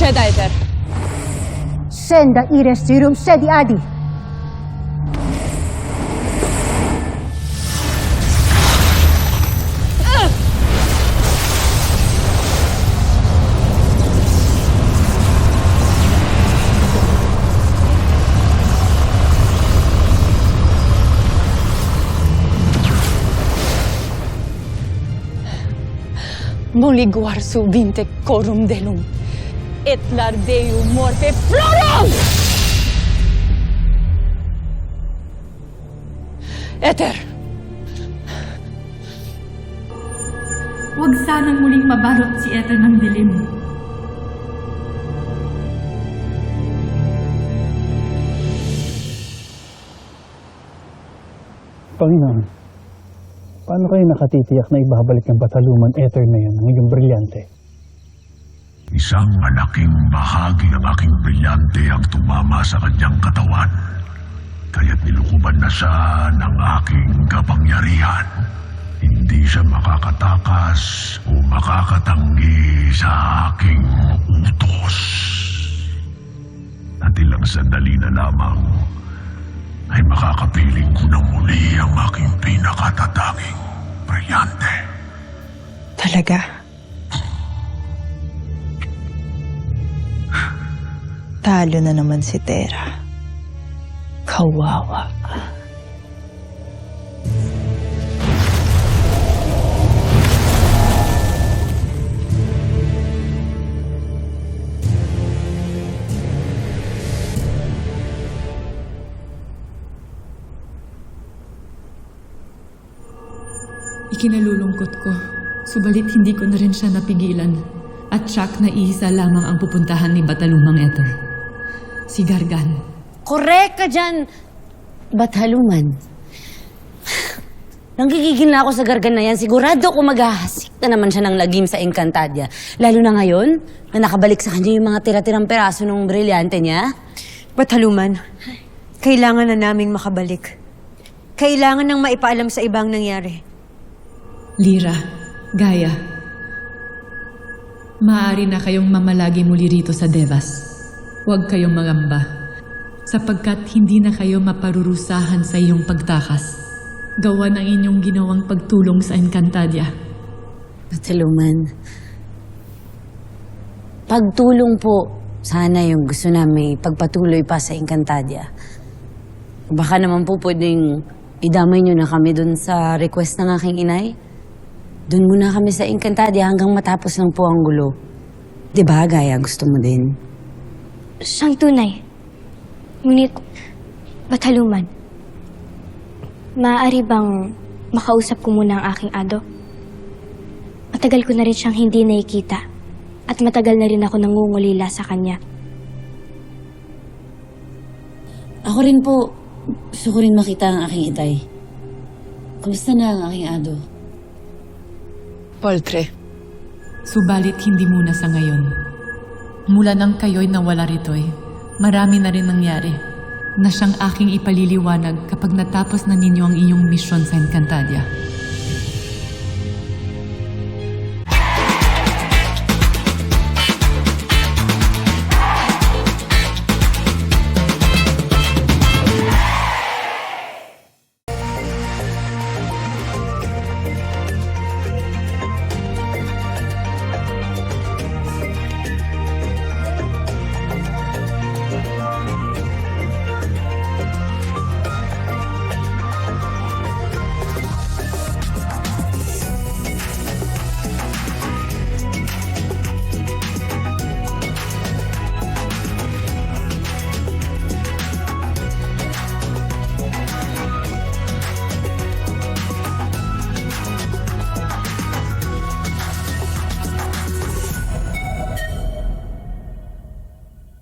succeda, Ether? Senda ires sirum sedi adi. Moliguar subinte corum delum, et lardeum morte florum! Ether! Huwag sanang muling mabalot si Ether ng dilim. Panginoon, paano kayo nakatitiyak na ibabalik ng Bataluman Ether na yan ng iyong brilyante? Isang malaking bahagi ng aking brilyante ang tumama sa kanyang katawan. Kaya't nilukuban na siya ng aking kapangyarihan. Hindi siya makakatakas o makakatanggi sa aking utos. At ilang sandali na lamang ay makakapiling ko ng muli ang aking pinakatatanging brilyante. Talaga? Talo na naman si Terra. Kawawa. Ikinalulungkot ko, subalit hindi ko na rin siya napigilan. At siyak na iisa lamang ang pupuntahan ni Batalumang Ether. Si Gargan. Correct ka dyan, Bataluman. Nanggigigil na ako sa Gargan na yan. Sigurado ko maghahasik na naman siya ng lagim sa Encantadia. Lalo na ngayon, na nakabalik sa kanya yung mga tira-tirang peraso ng brilyante niya. Bataluman, kailangan na naming makabalik. Kailangan nang maipaalam sa ibang nangyari. Lyra, Gaia, maaari na kayong mamalagi muli rito sa Devas. Huwag kayong mangamba, sapagkat hindi na kayo maparurusahan sa iyong pagtakas. Gawa ng inyong ginawang pagtulong sa Encantadia. Bataluman, pagtulong po, sana yung gusto namin pagpatuloy pa sa Encantadia. Baka naman po pwedeng idamay nyo na kami dun sa request ng aking inay. Doon muna kami sa Encantadia hanggang matapos lang po ang gulo. Diba, Gaia? Gusto mo din? Siyang tunay. Ngunit, Bataluman, maaari bang makausap ko muna ang aking ado? Matagal ko na rin siyang hindi nakikita at matagal na rin ako nangungulila sa kanya. Ako rin po, gusto ko rin makita ang aking itay. Kumusta na ang aking ado? Poltre. Subalit hindi muna sa ngayon. Mula nang kayo'y nawala rito'y, marami na rin nangyari na siyang aking ipaliliwanag kapag natapos na ninyo ang iyong misyon sa Encantadia.